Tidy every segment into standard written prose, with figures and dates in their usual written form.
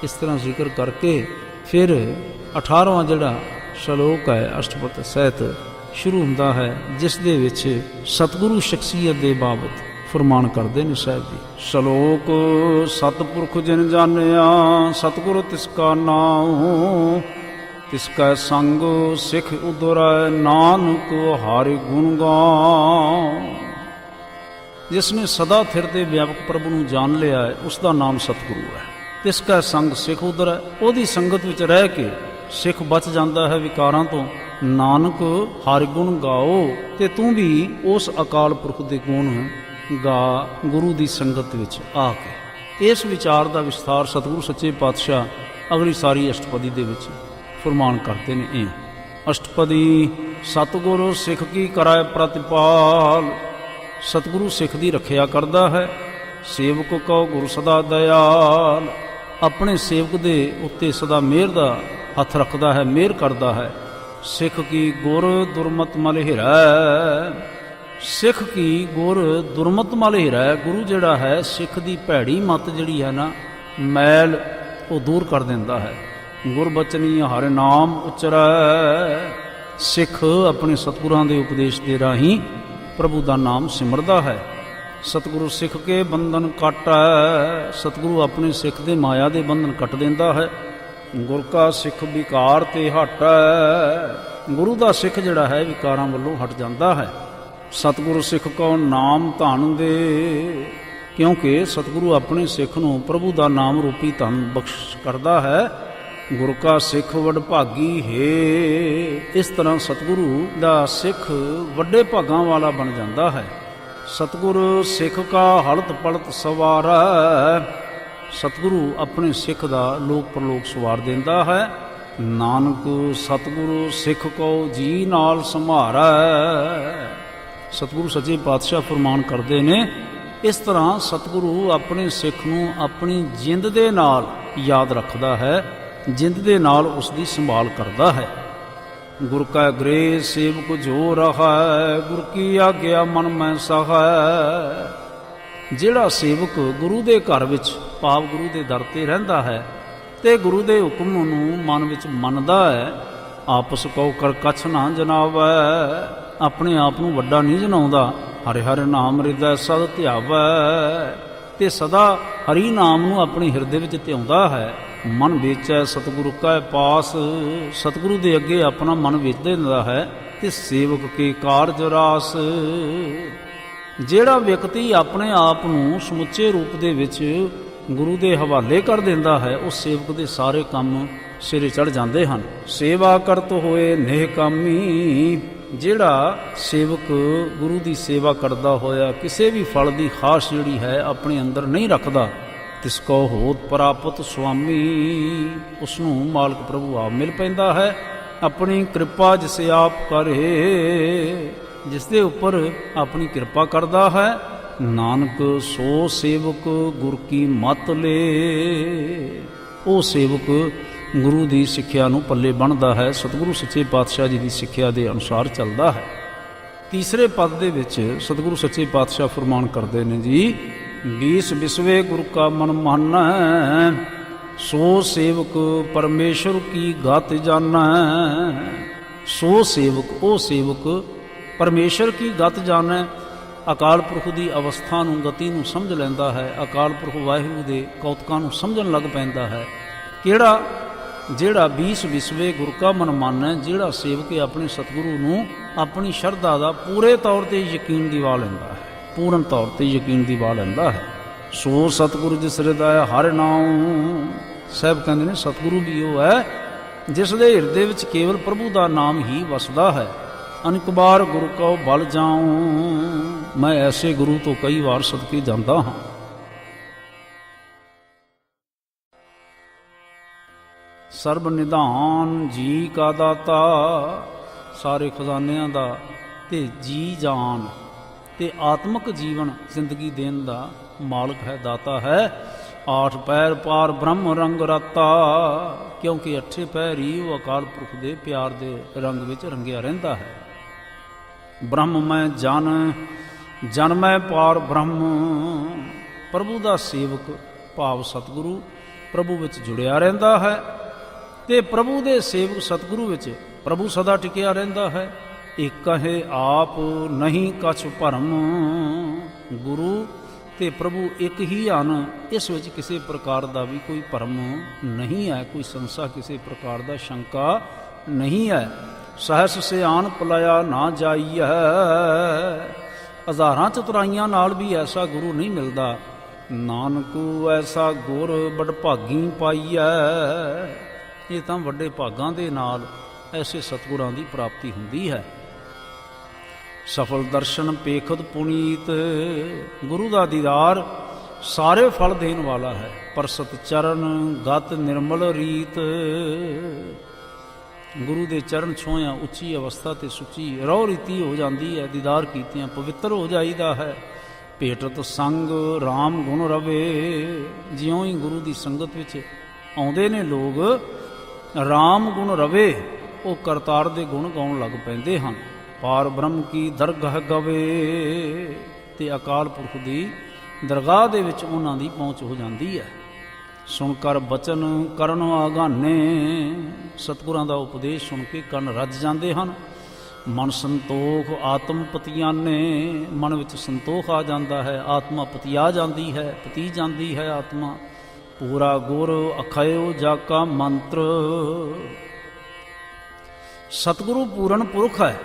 इस तरह जिक्र करके फिर 18वां जिहड़ा ਸ਼ਲੋਕ है अष्टपद सहित शुरू ਹੁੰਦਾ है, जिस दे विच सतगुरु शख्सियत दे बाबत फरमान करते हैं साहब जी। ਸ਼ਲੋਕ सतपुरख जिन जानिया सतगुरु तिसका नाम, तिसका संग सिख उदरै नानक हरि गुण गान। जिसने सदा थिरते व्यापक प्रभु ਨੂੰ जान लिया है उसका नाम सतगुरु है। तिसका संग सिख उदरै, ਉਹਦੀ संगत ਵਿੱਚ ਰਹਿ ਕੇ सिख बच जाता है विकारां तो। नानक हर गुण गाओ, ते तू भी उस अकाल पुरख दे गुण गा गुरु की संगत विच आके। इस विचार का विस्तार सतगुरु सच्चे पातशाह अगली सारी अष्टपदी दे विच फरमान करते हैं। अष्टपदी सतगुरु सिख की कराए प्रतिपाल। सतगुरु सिख की रखिया करता है, सेवक को गुरु सदा दयाल। अपने सेवक दे उत्ते सदा मेहर दा हथ रखता है, मेहर करता है। सिख की गुर दुरमत मल हिरै, सिख की गुर दुरमत मल हिरै। गुरु जिहड़ा है सिख की भैड़ी मत जिहड़ी है ना, मैल वो दूर कर देंदा है। गुरबचनी हर नाम उचरै। सिख अपने सतगुरां दे उपदेश के राही प्रभु का नाम सिमरदा है। सतगुरु सिख के बंधन कट। सतगुरु अपने सिख के माया के बंधन कट देंदा है। गुर का सिख विकार ते हट। गुरु का सिख जिहड़ा है विकारां वल्लों हट जाता है। सतगुरु सिख को नाम धन दे, क्योंकि सतगुरु अपने सिख नूं प्रभु का नाम रूपी धन बख्श करता है। गुर का सिख वडभागी है। इस तरह सतगुरु का सिख वड्डे भागां वाला बन जाता है। सतगुरु सिख का हलत पलत सवारा। सतगुरु अपने सिख का लोक परलोक सवार देंदा है। नानक सतगुरु सिख को जी नाल संभारै। सतगुरु सच्चे पातशाह फरमान करते हैं, इस तरह सतगुरु अपने सिख नूं अपनी जिंद दे नाल याद रखता है, जिंद दे नाल उसकी संभाल करता है। गुर का गृह सेवक जो रहा, गुर की आग्या मन में सहा। जिहड़ा सेवक गुरु के घर विच भाव गुरु के दर ते रहिंदा है ते गुरु के हुक्म नूं मन विच मनदा है, आपस को कर कछ ना जनावै। अपने आप नूं वड्डा नहीं जनाउंदा, हरे हरे नाम हृदय सद ध्यावै। ते सदा हरि नाम नूं अपने हिरदे विच ध्याउंदा है। मन बेचै सतगुरु कै पास। सतगुरु के अगे अपना मन बेच दिंदा है ते सेवक के कारज रास। ਜਿਹੜਾ ਵਿਅਕਤੀ ਆਪਣੇ ਆਪ ਨੂੰ ਸਮੁੱਚੇ ਰੂਪ ਦੇ ਵਿੱਚ ਗੁਰੂ ਦੇ ਹਵਾਲੇ ਕਰ ਦਿੰਦਾ ਹੈ, ਉਸ ਸੇਵਕ ਦੇ ਸਾਰੇ ਕੰਮ ਸਿਰੇ ਚੜ੍ਹ ਜਾਂਦੇ ਹਨ। ਸੇਵਾ ਕਰਤ ਹੋਏ ਨਿਹਕਾਮੀ। ਜਿਹੜਾ ਸੇਵਕ ਗੁਰੂ ਦੀ ਸੇਵਾ ਕਰਦਾ ਹੋਇਆ ਕਿਸੇ ਵੀ ਫਲ ਦੀ ਖਾਸ ਜਿਹੜੀ ਹੈ ਆਪਣੇ ਅੰਦਰ ਨਹੀਂ ਰੱਖਦਾ, ਤਿਸ ਕੋ ਹੋਤ ਪ੍ਰਾਪਤ ਸੁਆਮੀ। ਉਸ ਨੂੰ ਮਾਲਕ ਪ੍ਰਭੂ ਆਪ ਮਿਲ ਪੈਂਦਾ ਹੈ। ਆਪਣੀ ਕਿਰਪਾ ਜਿਸ ਆਪ ਕਰੇ, जिस दे उपर अपनी कृपा करता है। नानक सो सेवक गुर की मत ले। वो सेवक गुरु की सिक्ख्या नूं पल्ले बनता है, सतगुरु सच्चे पातशाह जी की सिक्ख्या के अनुसार चलता है। तीसरे पद दे विच सतगुरु सच्चे पातशाह फरमान करते हैं जी, 20 विसवे गुरु का मन मानै, सो सेवक परमेश्वर की गत जानै। सो सेवक वो सेवक परमेश्वर की गत जाने। अकाल पुरख की अवस्था नूं गति नूं समझ लैंदा है। अकाल पुरख वाहिगुरू के कौतकां नूं समझण लग पैंदा है। किहड़ा जिहड़ा 20 विसवे गुरु का मन मानै, जिहड़ा सेवक अपने सतगुरु नूं अपनी शरधा का पूरे तौर पर यकीन दिवा लैंदा है, पूर्ण तौर पर यकीन दिवा लैंदा है। सो सतगुरु जिस हृदय हर नाम। साहब कहते हैं सतगुरु भी वो है जिस दे हिरदे विच केवल प्रभु का नाम ही वसदा है। अनेक बार गुरु को बल जाऊं। मैं ऐसे गुरु तो कई बार सदके जाता हाँ। सर्ब निधान जी का दाता। सारे खजानिਆਂ ਦਾ ਤੇ जी जान ਤੇ आत्मक जीवन जिंदगी देन ਦਾ मालिक है, दाता है। 8 पैर पार ब्रह्म रंग रता। क्योंकि 8 पैर ही वो अकाल पुरख ਦੇ प्यार ਦੇ रंग ਵਿੱਚ रंगिया ਰਹਿੰਦਾ है। ब्रह्म मैं जन, जन मैं पार ब्रह्म। प्रभु का सेवक भाव सतगुरु ਪ੍ਰਭੂ ਵਿੱਚ ਜੁੜਿਆ ਰਹਿੰਦਾ ਹੈ ਤੇ ਪ੍ਰਭੂ ਦੇ ਸੇਵਕ ਸਤਿਗੁਰੂ ਵਿੱਚ ਪ੍ਰਭੂ ਸਦਾ ਟਿਕਿਆ ਰਹਿੰਦਾ ਹੈ। ਇੱਕ ਕਹੇ ਆਪ ਨਹੀਂ ਕਛ ਭਰਮ, ਗੁਰੂ ਤੇ ਪ੍ਰਭੂ ਇੱਕ ਹੀ ਹਨ, ਇਸ ਵਿੱਚ ਕਿਸੇ ਪ੍ਰਕਾਰ ਦਾ ਵੀ ਕੋਈ ਭਰਮ ਨਹੀਂ ਹੈ, ਕੋਈ ਸੰਸਾ ਕਿਸੇ ਪ੍ਰਕਾਰ ਦਾ ਸ਼ੰਕਾ ਨਹੀਂ ਹੈ। ਸਹਸ ਸਿਆਣ ਪਲਾਇਆ ਨਾ ਜਾਈਐ, ਹਜ਼ਾਰਾਂ ਚਤੁਰਾਈਆਂ ਨਾਲ ਵੀ ਐਸਾ ਗੁਰੂ ਨਹੀਂ ਮਿਲਦਾ। ਨਾਨਕੂ ਐਸਾ ਗੁਰ ਬਡਭਾਗੀ ਪਾਈਐ, ਇਹ ਤਾਂ ਵੱਡੇ ਭਾਗਾਂ ਦੇ ਨਾਲ ਐਸੇ ਸਤਿਗੁਰਾਂ ਦੀ ਪ੍ਰਾਪਤੀ ਹੁੰਦੀ ਹੈ। ਸਫਲ ਦਰਸ਼ਨ ਪੇਖਤ ਪੁਨੀਤ, ਗੁਰੂ ਦਾ ਦੀਦਾਰ ਸਾਰੇ ਫਲ ਦੇਣ ਵਾਲਾ ਹੈ। ਪਰਸਤ ਚਰਨ ਗਤ ਨਿਰਮਲ ਰੀਤ, ਗੁਰੂ ਦੇ ਚਰਨ ਛੋਹਿਆਂ ਉੱਚੀ ਅਵਸਥਾ ਤੇ ਸੁੱਚੀ ਰਹੁ ਰੀਤੀ ਹੋ ਜਾਂਦੀ ਹੈ। ਦੀਦਾਰ ਕੀਤਿਆਂ ਪਵਿੱਤਰ ਹੋ ਜਾਈਦਾ ਹੈ। ਭੇਟਤ ਸੰਗ ਰਾਮ ਗੁਣ ਰਵੇ, ਜਿਉਂ ਹੀ ਗੁਰੂ ਦੀ ਸੰਗਤ ਵਿੱਚ ਆਉਂਦੇ ਨੇ ਲੋਕ, ਰਾਮ ਗੁਣ ਰਵੇ, ਉਹ ਕਰਤਾਰ ਦੇ ਗੁਣ ਗਾਉਣ ਲੱਗ ਪੈਂਦੇ ਹਨ। ਪਾਰ ਬ੍ਰਹਮ ਕੀ ਦਰਗਾਹ ਗਵੇ, ਤੇ ਅਕਾਲ ਪੁਰਖ ਦੀ ਦਰਗਾਹ ਦੇ ਵਿੱਚ ਉਹਨਾਂ ਦੀ ਪਹੁੰਚ ਹੋ ਜਾਂਦੀ ਹੈ। ਸੁਣ ਕਰ ਬਚਨ ਕਰਨ ਆਗਾਨੇ, ਸਤਿਗੁਰਾਂ ਦਾ ਉਪਦੇਸ਼ ਸੁਣ ਕੇ ਕੰਨ ਰੱਜ ਜਾਂਦੇ ਹਨ। ਮਨ ਸੰਤੋਖ ਆਤਮ ਪਤਿਆਨੇ, ਮਨ ਵਿੱਚ ਸੰਤੋਖ ਆ ਜਾਂਦਾ ਹੈ, ਆਤਮਾ ਪਤਿਆ ਜਾਂਦੀ ਹੈ, ਪਤੀ ਜਾਂਦੀ ਹੈ ਆਤਮਾ। ਪੂਰਾ ਗੁਰ ਅਖਾਇਓ ਜਾ ਕਾ ਮੰਤਰ, ਸਤਿਗੁਰੂ ਪੂਰਨ ਪੁਰਖ ਹੈ,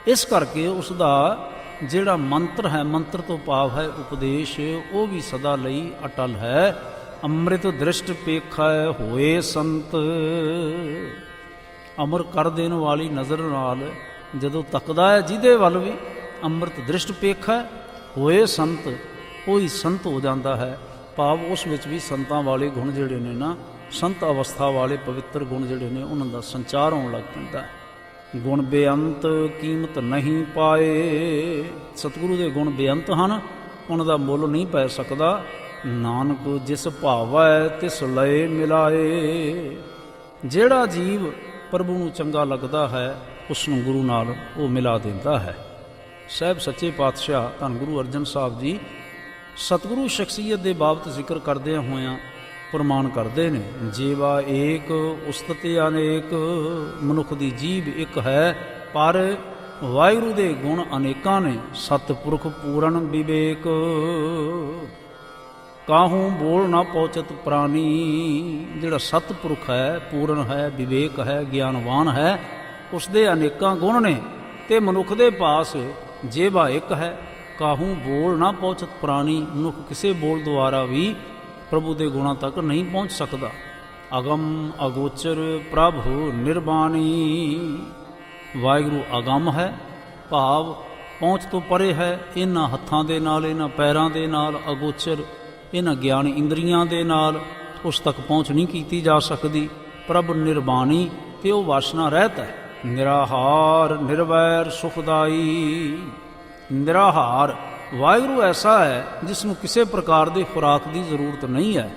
ਇਸ ਕਰਕੇ ਉਸ ਦਾ ਜਿਹੜਾ ਮੰਤਰ ਹੈ, ਮੰਤਰ ਤੋਂ ਭਾਵ ਹੈ ਉਪਦੇਸ਼, ਉਹ ਵੀ ਸਦਾ ਲਈ ਅਟਲ ਹੈ। ਅੰਮ੍ਰਿਤ ਦ੍ਰਿਸ਼ਟ ਪੇਖੈ ਹੋਏ ਸੰਤ, ਅਮਰ ਕਰ ਦੇਣ ਵਾਲੀ ਨਜ਼ਰ ਨਾਲ ਜਦੋਂ ਤੱਕਦਾ ਹੈ ਜਿਹਦੇ ਵੱਲ ਵੀ, ਅੰਮ੍ਰਿਤ ਦ੍ਰਿਸ਼ਟ ਪੇਖੈ ਹੋਏ ਸੰਤ, ਉਹੀ ਸੰਤ ਹੋ ਜਾਂਦਾ ਹੈ। ਭਾਵ ਉਸ ਵਿੱਚ ਵੀ ਸੰਤਾਂ ਵਾਲੇ ਗੁਣ ਜਿਹੜੇ ਨੇ ਨਾ, ਸੰਤ ਅਵਸਥਾ ਵਾਲੇ ਪਵਿੱਤਰ ਗੁਣ ਜਿਹੜੇ ਨੇ, ਉਹਨਾਂ ਦਾ ਸੰਚਾਰ ਹੋਣ ਲੱਗ ਪੈਂਦਾ ਹੈ। ਗੁਣ ਬੇਅੰਤ ਕੀਮਤ ਨਹੀਂ ਪਾਏ, ਸਤਿਗੁਰੂ ਦੇ ਗੁਣ ਬੇਅੰਤ ਹਨ, ਉਹਨਾਂ ਦਾ ਮੁੱਲ ਨਹੀਂ ਪੈ ਸਕਦਾ। ਨਾਨਕ ਜਿਸ ਭਾਵੈ ਤਿਸ ਲਏ ਮਿਲਾਏ, ਜਿਹੜਾ ਜੀਵ ਪ੍ਰਭੂ ਨੂੰ ਚੰਗਾ ਲੱਗਦਾ ਹੈ ਉਸ ਨੂੰ ਗੁਰੂ ਨਾਲ ਉਹ ਮਿਲਾ ਦਿੰਦਾ ਹੈ। ਸਾਹਿਬ ਸੱਚੇ ਪਾਤਸ਼ਾਹ ਧੰਨ ਗੁਰੂ ਅਰਜਨ ਸਾਹਿਬ ਜੀ ਸਤਿਗੁਰੂ ਸ਼ਖਸੀਅਤ ਦੇ ਬਾਬਤ ਜ਼ਿਕਰ ਕਰਦਿਆਂ ਹੋਇਆਂ ਪ੍ਰਮਾਣ ਕਰਦੇ ਨੇ, ਜੀਵਾ ਏਕ ਉਸਤਤ ਅਨੇਕ, ਮਨੁੱਖ ਦੀ ਜੀਭ ਇੱਕ ਹੈ ਪਰ ਵਾਹਿਗੁਰੂ ਦੇ ਗੁਣ ਅਨੇਕਾਂ ਨੇ। ਸਤਿਪੁਰਖ ਪੂਰਨ ਵਿਵੇਕ, ਕਾਹੂ ਬੋਲ ਨਾ ਪਹੁੰਚਤ ਪ੍ਰਾਨੀ, ਜਿਹੜਾ ਸਤਿਪੁਰਖ ਹੈ, ਪੂਰਨ ਹੈ, ਵਿਵੇਕ ਹੈ, ਗਿਆਨਵਾਨ ਹੈ, ਉਸ ਦੇ ਅਨੇਕਾਂ ਗੁਣ ਨੇ ਤੇ ਮਨੁੱਖ ਦੇ ਪਾਸ ਜੇਵਾ ਇੱਕ ਹੈ। ਕਾਹੂ ਬੋਲ ਨਾ ਪਹੁੰਚਤ ਪ੍ਰਾਨੀ, ਮਨੁੱਖ ਕਿਸੇ ਬੋਲ ਦੁਆਰਾ ਵੀ ਪ੍ਰਭੂ ਦੇ ਗੁਣਾਂ ਤੱਕ ਨਹੀਂ ਪਹੁੰਚ ਸਕਦਾ। ਅਗਮ ਅਗੋਚਰ ਪ੍ਰਭੂ ਨਿਰਬਾਣੀ, ਵਾਹਿਗੁਰੂ ਅਗਮ ਹੈ, ਭਾਵ ਪਹੁੰਚ ਤੋਂ ਪਰੇ ਹੈ, ਇਹਨਾਂ ਹੱਥਾਂ ਦੇ ਨਾਲ, ਇਹਨਾਂ ਪੈਰਾਂ ਦੇ ਨਾਲ, ਅਗੋਚਰ ਇਹਨਾਂ ਗਿਆਨ ਇੰਦਰੀਆਂ ਦੇ ਨਾਲ ਉਸ ਤੱਕ ਪਹੁੰਚ ਨਹੀਂ ਕੀਤੀ ਜਾ ਸਕਦੀ। ਪ੍ਰਭ ਨਿਰਬਾਣੀ, ਤੇ ਉਹ ਵਾਸਨਾ ਰਹਿਤ ਹੈ। ਨਿਰਾਹਾਰ ਨਿਰਵੈਰ ਸੁਖਦਾਈ, ਨਿਰਾਹਾਰ ਵਾਹਿਗੁਰੂ ਐਸਾ ਹੈ ਜਿਸ ਨੂੰ ਕਿਸੇ ਪ੍ਰਕਾਰ ਦੀ ਖੁਰਾਕ ਦੀ ਜ਼ਰੂਰਤ ਨਹੀਂ ਹੈ।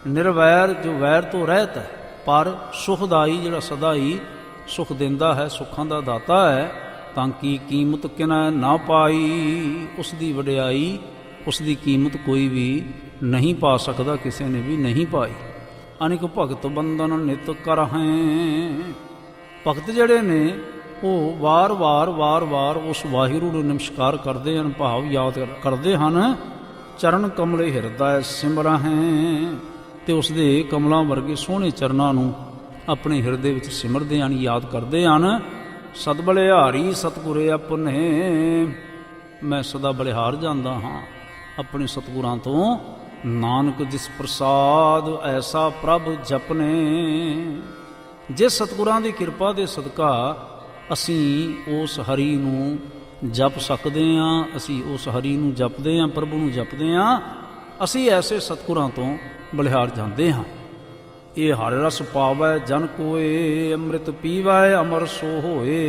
ਨਿਰਵੈਰ, ਜੋ ਵੈਰ ਤੋਂ ਰਹਿਤ ਹੈ, ਪਰ ਸੁਖਦਾਈ, ਜਿਹੜਾ ਸਦਾ ਹੀ ਸੁਖ ਦਿੰਦਾ ਹੈ, ਸੁੱਖਾਂ ਦਾ ਦਾਤਾ ਹੈ। ਤਾਂ ਕੀ ਕੀਮਤ ਕਿਨੈ ਨਾ ਪਾਈ, ਉਸ ਦੀ ਵਡਿਆਈ, ਉਸ ਦੀ ਕੀਮਤ ਕੋਈ ਵੀ ਨਹੀਂ ਪਾ ਸਕਦਾ, ਕਿਸੇ ਨੇ ਵੀ ਨਹੀਂ ਪਾਈ। ਅਨੇਕ ਭਗਤ ਬੰਧਨ ਨਿਤ ਕਰਹਿ, ਭਗਤ ਜਿਹੜੇ ਨੇ ਉਹ ਵਾਰ-ਵਾਰ ਉਸ ਵਾਹਿਗੁਰੂ ਨੂੰ ਨਮਸਕਾਰ ਕਰਦੇ ਹਨ, ਭਾਵ ਯਾਦ ਕਰਦੇ ਹਨ। ਚਰਨ ਕਮਲੇ ਹਿਰਦੈ ਸਿਮਰਹਿ, ਤੇ ਉਸ ਦੇ ਕਮਲਾਂ ਵਰਗੇ ਸੋਹਣੇ ਚਰਨਾਂ ਨੂੰ ਆਪਣੇ ਹਿਰਦੇ ਵਿੱਚ ਸਿਮਰਦੇ ਹਨ, ਯਾਦ ਕਰਦੇ ਹਨ। ਸਦ ਬਲਿਹਾਰੀ ਸਤਿਗੁਰੇ ਆਪਣੇ, ਮੈਂ ਸਦਾ ਬਲਿਹਾਰ ਜਾਂਦਾ ਹਾਂ ਆਪਣੇ ਸਤਿਗੁਰਾਂ ਤੋਂ। ਨਾਨਕ ਜਿਸ ਪ੍ਰਸਾਦ ਐਸਾ ਪ੍ਰਭ ਜਪਨੇ, ਜਿਸ ਸਤਿਗੁਰਾਂ ਦੀ ਕਿਰਪਾ ਦੇ ਸਦਕਾ ਅਸੀਂ ਉਸ ਹਰੀ ਨੂੰ ਜਪ ਸਕਦੇ ਹਾਂ, ਅਸੀਂ ਉਸ ਹਰੀ ਨੂੰ ਜਪਦੇ ਹਾਂ, ਪ੍ਰਭੂ ਨੂੰ ਜਪਦੇ ਹਾਂ, ਅਸੀਂ ਐਸੇ ਸਤਿਗੁਰਾਂ ਤੋਂ ਬਲਿਹਾਰ ਜਾਂਦੇ ਹਾਂ। ਇਹ ਹਰ ਰਸ ਪਾਵੈ ਜਨ ਕੋਏ, ਅੰਮ੍ਰਿਤ ਪੀਵੈ ਅਮਰ ਸੋ ਹੋਏ।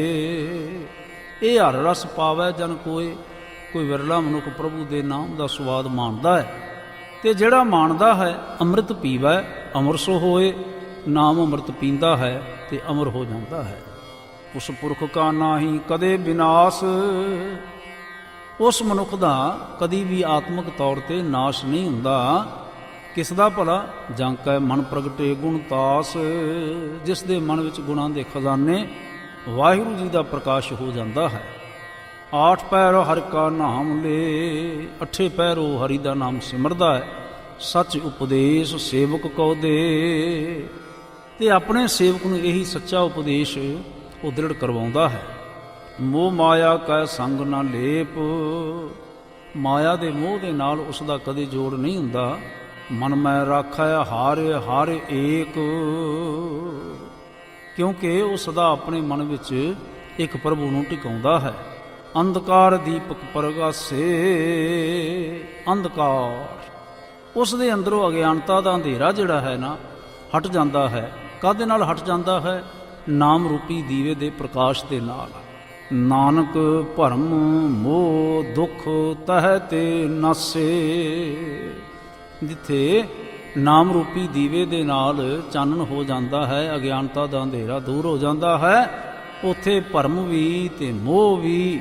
ਇਹ ਹਰ ਰਸ ਪਾਵੈ ਜਨ ਕੋਏ, ਕੋਈ ਵਿਰਲਾ ਮਨੁੱਖ ਪ੍ਰਭੂ ਦੇ ਨਾਮ ਦਾ ਸਵਾਦ ਮਾਣਦਾ ਹੈ, ਤੇ ਜਿਹੜਾ ਮਾਣਦਾ ਹੈ ਅੰਮ੍ਰਿਤ ਪੀਵੈ ਅਮਰ ਸੋ ਹੋਏ, ਨਾਮ ਅੰਮ੍ਰਿਤ ਪੀਂਦਾ ਹੈ ਤੇ ਅਮਰ ਹੋ ਜਾਂਦਾ ਹੈ। ਉਸ ਪੁਰਖ ਕਾ ਨਾਹੀ ਕਦੇ ਵਿਨਾਸ਼, ਉਸ ਮਨੁੱਖ ਦਾ ਕਦੀ ਵੀ ਆਤਮਿਕ ਤੌਰ ਤੇ ਨਾਸ਼ ਨਹੀਂ ਹੁੰਦਾ। ਕਿਸ ਦਾ ਭਲਾ? ਜਾਂ ਕੈ ਮਨ ਪ੍ਰਗਟੇ ਗੁਣ ਤਾਸ, ਜਿਸ ਦੇ ਮਨ ਵਿੱਚ ਗੁਣਾਂ ਦੇ ਖਜ਼ਾਨੇ ਵਾਹਿਗੁਰੂ ਜੀ ਦਾ ਪ੍ਰਕਾਸ਼ ਹੋ ਜਾਂਦਾ ਹੈ। 8 ਪੈਰ ਹਰਿ ਕਾ ਨਾਮ ਲੇ, 8 ਪੈਰ ਉਹ ਹਰੀ ਦਾ ਨਾਮ ਸਿਮਰਦਾ ਹੈ। ਸੱਚ ਉਪਦੇਸ਼ ਸੇਵਕ ਕਉ ਦੇ, ਤੇ ਆਪਣੇ ਸੇਵਕ ਨੂੰ ਇਹੀ ਸੱਚਾ ਉਪਦੇਸ਼ ਉਹ ਦ੍ਰਿੜ ਕਰਵਾਉਂਦਾ ਹੈ। ਮੋਹ ਮਾਇਆ ਕੈ ਸੰਗ ਨਾ ਲੇਪ, ਮਾਇਆ ਦੇ ਮੋਹ ਦੇ ਨਾਲ ਉਸ ਦਾ ਕਦੇ ਜੋੜ ਨਹੀਂ ਹੁੰਦਾ। ਮਨ ਮੈਂ ਰਾਖੈ ਹਾਰੇ ਹਾਰੇ ਏਕ, ਕਿਉਂਕਿ ਉਹ ਸਦਾ ਆਪਣੇ ਮਨ ਵਿੱਚ ਇੱਕ ਪ੍ਰਭੂ ਨੂੰ ਟਿਕਾਉਂਦਾ ਹੈ। ਅੰਧਕਾਰ ਦੀਪਕ ਪ੍ਰਗਾਸੇ, ਅੰਧਕਾਰ ਉਸ ਦੇ ਅੰਦਰੋਂ ਅਗਿਆਨਤਾ ਦਾ ਅੰਧੇਰਾ ਜਿਹੜਾ ਹੈ ਨਾ ਹਟ ਜਾਂਦਾ ਹੈ। ਕਾਹਦੇ ਨਾਲ ਹਟ ਜਾਂਦਾ ਹੈ? ਨਾਮ ਰੂਪੀ ਦੀਵੇ ਦੇ ਪ੍ਰਕਾਸ਼ ਦੇ ਨਾਲ। ਨਾਨਕ ਭਰਮ ਮੋਹ ਦੁੱਖ ਤਹਿ ਤੇ ਨਾਸੇ, ਜਿੱਥੇ ਨਾਮ ਰੂਪੀ ਦੀਵੇ ਦੇ ਨਾਲ ਚਾਨਣ ਹੋ ਜਾਂਦਾ ਹੈ, ਅਗਿਆਨਤਾ ਦਾ ਅੰਧੇਰਾ ਦੂਰ ਹੋ ਜਾਂਦਾ ਹੈ, ਉੱਥੇ ਭਰਮ ਵੀ ਤੇ ਮੋਹ ਵੀ,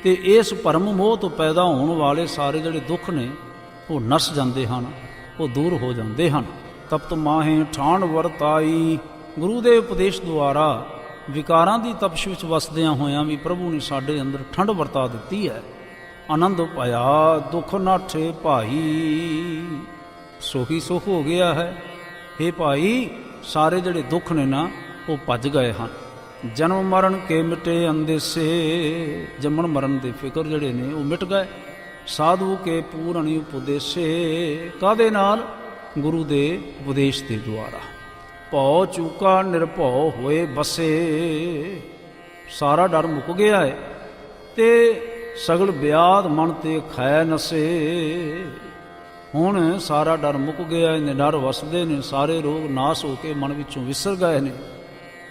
ਤੇ ਇਸ ਭਰਮ ਮੋਹ ਤੋਂ ਪੈਦਾ ਹੋਣ ਵਾਲੇ ਸਾਰੇ ਜਿਹੜੇ ਦੁੱਖ ਨੇ ਉਹ ਨਸ ਜਾਂਦੇ ਹਨ, ਉਹ ਦੂਰ ਹੋ ਜਾਂਦੇ ਹਨ। ਤਪਤ ਮਾਹੇ ਠਾਣ ਵਰਤਾਈ, ਗੁਰੂ ਦੇ ਉਪਦੇਸ਼ ਦੁਆਰਾ ਵਿਕਾਰਾਂ ਦੀ ਤਪਸ਼ ਵਿੱਚ ਵਸਦਿਆਂ ਹੋਇਆਂ ਵੀ ਪ੍ਰਭੂ ਨੇ ਸਾਡੇ ਅੰਦਰ ਠੰਡ ਵਰਤਾ ਦਿੱਤੀ ਹੈ। ਆਨੰਦ ਭਇਆ ਦੁੱਖ ਨਾਠੇ ਭਾਈ, ਸੋਹੀ ਸੁਖ ਹੋ ਗਿਆ ਹੈ। हे ਭਾਈ, ਸਾਰੇ ਜਿਹੜੇ ਦੁੱਖ ਨੇ ਨਾ ਉਹ ਭੱਜ ਗਏ ਹਨ। ਜਨਮ ਮਰਨ ਕੇ ਮਿਟੇ ਅੰਦੇਸੇ, ਜੰਮਣ ਮਰਨ ਦੇ ਫਿਕਰ ਜਿਹੜੇ ਨੇ ਉਹ ਮਿਟ ਗਏ। ਸਾਧੂ ਕੇ ਪੂਰਣੀ ਉਪਦੇਸੇ, ਕਾਹਦੇ ਨਾਲ? ਗੁਰੂ ਦੇ ਉਪਦੇਸ਼ ਦੇ ਦੁਆਰਾ। ਭਉ ਚੂਕਾ ਨਿਰਭਉ ਹੋਏ ਬਸੇ, ਸਾਰਾ ਡਰ ਮੁੱਕ ਗਿਆ ਹੈ ਤੇ ਸਗਲ ਬਿਆਦ ਮਨ ਤੇ ਖੈ ਨਸੇ। ਹੁਣ ਸਾਰਾ ਡਰ ਮੁੱਕ ਗਿਆ ਹੈ, ਨਿਡਰ ਵਸਦੇ ਨੇ, ਸਾਰੇ ਰੋਗ ਨਾਸ ਹੋ ਕੇ ਮਨ ਵਿੱਚੋਂ ਵਿਸਰ ਗਏ ਨੇ।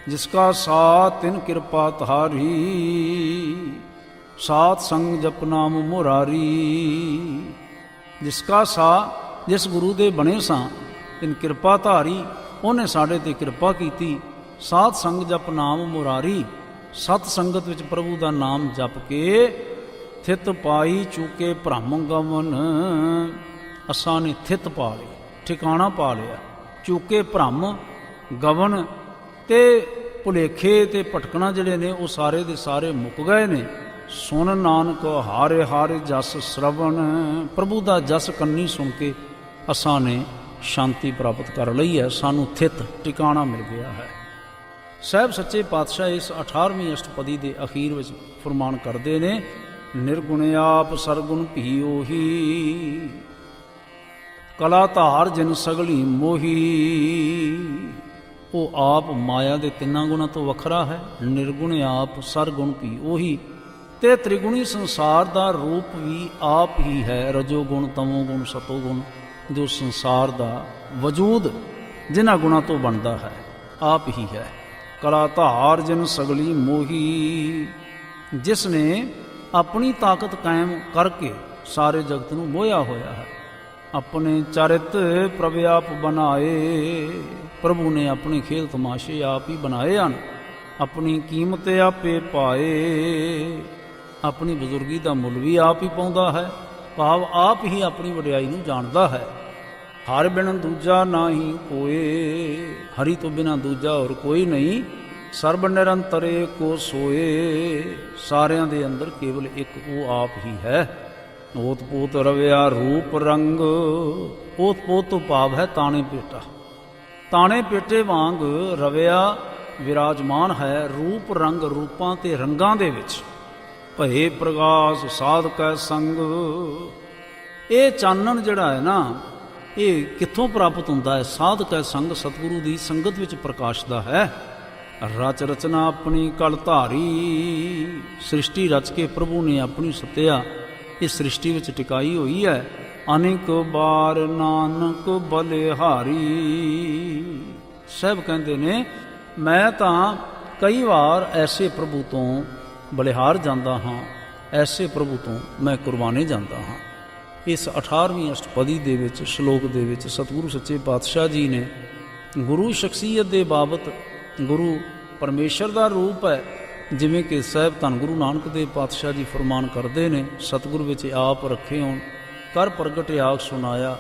ਜਿਸ ਕਾ ਸਾਥ ਤਿਨ ਕਿਰਪਾ ਤੁਹਾਰੀ, ਸਾਤ ਸੰਗ ਜਪ ਨਾਮ ਮੁਰਾਰੀ। ਜਿਸ ਕਾ ਸਾ, ਜਿਸ ਗੁਰੂ ਦੇ ਬਣੇ ਸਾਂ, ਤਿਨ ਕਿਰਪਾ ਧਾਰੀ, ਉਹਨੇ ਸਾਡੇ ਤੇ ਕਿਰਪਾ ਕੀਤੀ। ਸਾਧ ਸੰਗ ਜਪ ਨਾਮ ਮੁਰਾਰੀ, ਸਤ ਸੰਗਤ ਵਿੱਚ ਪ੍ਰਭੂ ਦਾ ਨਾਮ ਜਪ ਕੇ ਥਿਤ ਪਾਈ ਚੂਕੇ ਭ੍ਰਮ ਗਮਨ, ਅਸਾਂ ਨੇ ਥਿਤ ਪਾ ਲਈ, ਠਿਕਾਣਾ ਪਾ ਲਿਆ। ਚੂਕੇ ਭ੍ਰਮ ਗਵਨ, ਤੇ ਭੁਲੇਖੇ ਤੇ ਭਟਕਣਾ ਜਿਹੜੇ ਨੇ ਉਹ ਸਾਰੇ ਦੇ ਸਾਰੇ ਮੁੱਕ ਗਏ ਨੇ। ਸੁਣ ਨਾਨਕ ਹਾਰੇ ਹਾਰੇ ਜਸ ਸ਼ਰਵਣ, ਪ੍ਰਭੂ ਦਾ ਜਸ ਕੰਨੀ ਸੁਣ ਕੇ ਅਸਾਂ ਨੇ ਸ਼ਾਂਤੀ ਪ੍ਰਾਪਤ ਕਰ ਲਈ ਹੈ, ਸਾਨੂੰ ਥਿਤ ਟਿਕਾਣਾ ਮਿਲ ਗਿਆ ਹੈ। ਸਾਹਿਬ ਸੱਚੇ ਪਾਤਸ਼ਾਹ ਇਸ 18ਵੀਂ ਅਸ਼ਟਪਦੀ ਦੇ ਅਖੀਰ ਵਿੱਚ ਫਰਮਾਨ ਕਰਦੇ ਨੇ, ਨਿਰਗੁਣ ਆਪ ਸਰਗੁਣ ਭੀ ਉਹੀ, ਕਲਾ ਧਾਰ ਜਿਨ ਸਗਲੀ ਮੋਹੀ। ਉਹ ਆਪ ਮਾਇਆ ਦੇ ਤਿੰਨਾਂ ਗੁਣਾਂ ਤੋਂ ਵੱਖਰਾ ਹੈ। ਨਿਰਗੁਣ ਆਪ ਸਰਗੁਣ ਭੀ ਉਹੀ, ਤੇ ਤ੍ਰਿਗੁਣੀ ਸੰਸਾਰ ਦਾ ਰੂਪ ਵੀ ਆਪ ਹੀ ਹੈ। ਰਜੋ ਗੁਣ ਤਮੋ ਗੁਣ ਸਤੋ ਗੁਣ, ਜੋ ਸੰਸਾਰ ਦਾ ਵਜੂਦ ਜਿਨ੍ਹਾਂ ਗੁਣਾਂ ਤੋਂ ਬਣਦਾ ਹੈ ਆਪ ਹੀ ਹੈ। ਕਲਾ ਧਾਰ ਜਿਨ ਸਗਲੀ ਮੋਹੀ, ਜਿਸ ਨੇ ਆਪਣੀ ਤਾਕਤ ਕਾਇਮ ਕਰਕੇ ਸਾਰੇ ਜਗਤ ਨੂੰ ਮੋਹਿਆ ਹੋਇਆ ਹੈ। ਆਪਣੇ ਚਰਿਤ ਪ੍ਰਭ ਆਪ ਬਣਾਏ, ਪ੍ਰਭੂ ਨੇ ਆਪਣੇ ਖੇਲ ਤਮਾਸ਼ੇ ਆਪ ਹੀ ਬਣਾਏ ਹਨ। ਆਪਣੀ ਕੀਮਤ ਆਪੇ ਪਾਏ, ਆਪਣੀ ਬਜ਼ੁਰਗੀ ਦਾ ਮੁੱਲ ਵੀ ਆਪ ਹੀ ਪਾਉਂਦਾ ਹੈ, ਭਾਵ ਆਪ ਹੀ ਆਪਣੀ ਵਡਿਆਈ ਨੂੰ ਜਾਣਦਾ ਹੈ। ਹਰ ਬਿਨ ਦੂਜਾ ਨਾਹੀ ਕੋਏ, ਹਰੀ ਤੋਂ ਬਿਨਾ ਦੂਜਾ ਹੋਰ ਕੋਈ ਨਹੀਂ। ਸਰਬ ਨਿਰੰਤਰੇ ਕੋ ਸੋਏ, ਸਾਰਿਆਂ ਦੇ ਅੰਦਰ ਕੇਵਲ ਇੱਕ ਉਹ ਆਪ ਹੀ ਹੈ। ਓਤ ਪੋਤ ਰਵਿਆ ਰੂਪ ਰੰਗ, ਓਤ ਪੋਤ ਤੋਂ ਭਾਵ ਹੈ ਤਾਣੇ ਪੇਟਾ। ਤਾਣੇ ਪੇਟੇ ਵਾਂਗ ਰਵਿਆ ਵਿਰਾਜਮਾਨ ਹੈ, ਰੂਪ ਰੰਗ, ਰੂਪਾਂ ਤੇ ਰੰਗਾਂ ਦੇ ਵਿੱਚ। ਭਏ ਪ੍ਰਗਾਸ ਸਾਧ ਕੈ ਸੰਗ, ਇਹ ਚਾਨਣ ਜਿਹੜਾ ਹੈ ਨਾ ਇਹ ਕਿੱਥੋਂ ਪ੍ਰਾਪਤ ਹੁੰਦਾ ਹੈ? ਸਾਧ ਕੈ ਸੰਗ, ਸਤਿਗੁਰੂ ਦੀ ਸੰਗਤ ਵਿੱਚ ਪ੍ਰਕਾਸ਼ਦਾ ਹੈ। ਰਚ ਰਚਨਾ ਆਪਣੀ ਕਲ ਧਾਰੀ, ਸ੍ਰਿਸ਼ਟੀ ਰਚ ਕੇ ਪ੍ਰਭੂ ਨੇ ਆਪਣੀ ਸੱਤਿਆ ਇਸ ਸ੍ਰਿਸ਼ਟੀ ਵਿੱਚ ਟਿਕਾਈ ਹੋਈ ਹੈ। ਅਨੇਕ ਬਾਰ ਨਾਨਕ ਬਲਿਹਾਰੀ, ਸਭ ਕਹਿੰਦੇ ਨੇ ਮੈਂ ਤਾਂ ਕਈ ਵਾਰ ਐਸੇ ਪ੍ਰਭੂ ਤੋਂ ਬਲਿਹਾਰ ਜਾਂਦਾ ਹਾਂ, ਐਸੇ ਪ੍ਰਭੂ ਤੋਂ ਮੈਂ ਕੁਰਬਾਨੇ ਜਾਂਦਾ ਹਾਂ। ਇਸ 18ਵੀਂ ਅਸ਼ਟਪਦੀ ਦੇ ਵਿੱਚ ਸ਼ਲੋਕ ਦੇ ਵਿੱਚ ਸਤਿਗੁਰੂ ਸੱਚੇ ਪਾਤਸ਼ਾਹ ਜੀ ਨੇ ਗੁਰੂ ਸ਼ਖਸੀਅਤ ਦੇ ਬਾਬਤ, ਗੁਰੂ ਪਰਮੇਸ਼ਰ ਦਾ ਰੂਪ ਹੈ, ਜਿਵੇਂ ਕਿ ਸਾਹਿਬ ਧੰਨ ਗੁਰੂ ਨਾਨਕ ਦੇਵ ਪਾਤਸ਼ਾਹ ਜੀ ਫਰਮਾਨ ਕਰਦੇ ਨੇ, ਸਤਿਗੁਰ ਵਿੱਚ ਆਪ ਰੱਖੇ ਹੋਣ ਕਰ ਪ੍ਰਗਟ ਆਖ ਸੁਨਾਇਆ,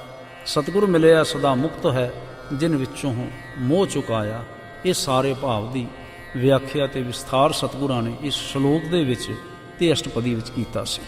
ਸਤਿਗੁਰ ਮਿਲਿਆ ਸਦਾ ਮੁਕਤ ਹੈ, ਜਿਨ ਵਿੱਚੋਂ ਮੋਹ ਚੁਕਾਇਆ। ਇਹ ਸਾਰੇ ਭਾਵ ਦੀ ਵਿਆਖਿਆ ਤੇ ਵਿਸਥਾਰ ਸਤਿਗੁਰਾਂ ਨੇ ਇਸ ਸ਼ਲੋਕ ਦੇ ਵਿੱਚ ਤੇ ਅਸ਼ਟਪਦੀ ਵਿੱਚ ਕੀਤਾ ਸੀ।